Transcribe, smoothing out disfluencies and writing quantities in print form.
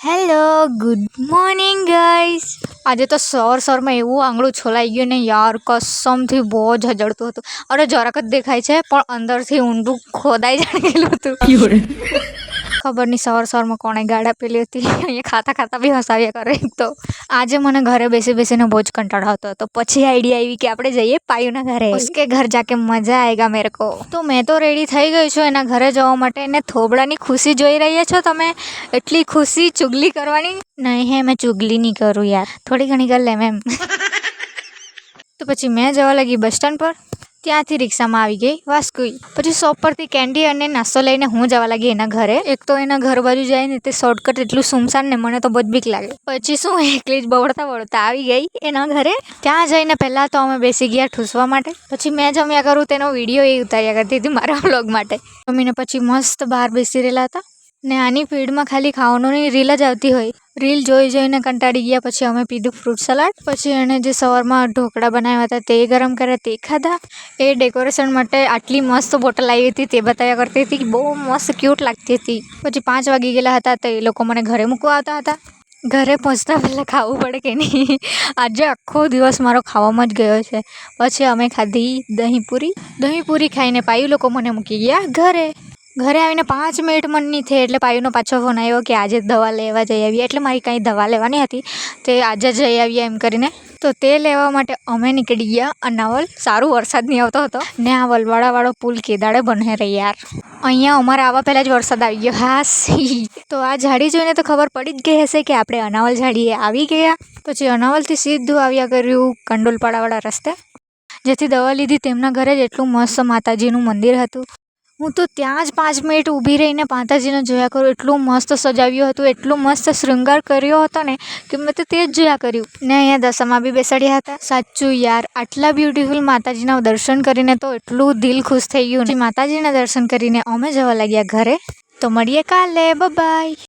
Hello good morning guys. આજે તો સવારમાં એવું આંગળું છોલાઈ ગયું ને યાર, કસમથી બહુ જ હજળતું હતું. અરે જરાક જ દેખાય છે પણ અંદરથી ઊંડું ખોદાઈ ગયેલું હતું. ખબર નહીં સવારમાં કોણે ગાળ આપેલી હતી. અહીંયા ખાતા ખાતા બી હસાવ્યા કરે. તો આજે મને ઘરે બેસીને બહુ જ કંટાળો આવતો હતો. પછી આઈડિયા આવી કે આપણે જઈએ પાયુના ઘરે. ઉસકે ઘર જાકે મજા આएगा મેરે को. તો મેં તો રેડી થઈ ગઈ છું એના ઘરે જવા માટે. એને થોબડાની ખુશી જોઈ રહ્યા છો તમે? એટલી ખુશી ચુગલી કરવાની નહીં હે. મેં ચુગલી નહીં કરું યાર, થોડી ઘણી કરી લે એમ. તો પછી મેં જવા લાગી બસ સ્ટેન્ડ પર. ત્યાંથી રિક્ષામાં આવી ગઈ વાસ્કુઈ. પછી શોપ પરથી કેન્ડી અને નાસ્તો લઈને હું જવા લાગી એના ઘરે. એક તો એના ઘર બાજુ જાય ને તે શોર્ટકટ એટલું સુમસાન ને મને તો બહુ જ બીક લાગે. પછી શું એકલી જ બવડતા આવી ગઈ એના ઘરે. ત્યાં જઈને પહેલાં તો અમે બેસી ગયા ઠૂસવા માટે. પછી મેં જમ્યા કરું તેનો વિડીયો એ ઉતાર્યા કરતી હતી મારા વ્લોગ માટે. જમીને પછી મસ્ત બહાર બેસી રહેલા હતા ને આની ફીડમાં ખાલી ખાવાનું રીલ જ આવતી હોય. રીલ જોઈને કંટાળી ગયા. પછી અમે પીધું ફ્રૂટ સલાડ. પછી એણે જે સવારમાં ઢોકળા બનાવ્યા હતા તે ગરમ કર્યા, તે ખાધા. એ ડેકોરેશન માટે આટલી મસ્ત બોટલ આવી હતી તે બતાવ્યા કરતી હતી. બહુ મસ્ત ક્યુટ લાગતી હતી. પછી 5 વાગી ગયેલા હતા તો એ લોકો મને ઘરે મૂકવા આવતા હતા. ઘરે પહોંચતા પહેલાં ખાવું પડે કે નહીં. આજે આખો દિવસ મારો ખાવામાં જ ગયો છે. પછી અમે ખાધી દહીંપૂરી ખાઈને પાયુ લોકો મને મૂકી ગયા ઘરે આવીને 5 મિનિટ મન નહીં થઈ એટલે પાયુનો પાછો ફોન આવ્યો કે આજે દવા લેવા જઈ આવીએ. એટલે મારી કાંઈ દવા લેવાની હતી તે આજે જઈ આવીએ એમ કરીને. તો તે લેવા માટે અમે નીકળી ગયા અનાવલ. સારું વરસાદ નહીં આવતો હતો ને આ વલવાડાવાળો પુલ કેદાડે બને રહે યાર. અહીંયા અમારે આવવા પહેલાં જ વરસાદ આવી ગયો. હા તો આ ઝાડી જોઈને તો ખબર પડી જ ગઈ હશે કે આપણે અનાવલ ઝાડીએ આવી ગયા. પછી અનાવલથી સીધું આવ્યા કર્યું કંડોલપાડાવાળા રસ્તે. જેથી દવા લીધી તેમના ઘરે જ એટલું મસ્ત માતાજીનું મંદિર હતું. હું તો ત્યાં જ 5 મિનિટ ઊભી રહીને માતાજીને જોયા કરું. એટલું મસ્ત સજાવ્યું હતું, એટલું મસ્ત શૃંગાર કર્યો હતો ને કે મેં તો તે જ જોયા કર્યું. ને અહીંયા દશામાં બી બેસાડ્યા હતા. સાચું યાર, આટલા બ્યુટીફુલ માતાજીના દર્શન કરીને તો એટલું દિલ ખુશ થઈ ગયું. માતાજીના દર્શન કરીને અમે જવા લાગ્યા ઘરે. તો મળીએ કાલે. બાય.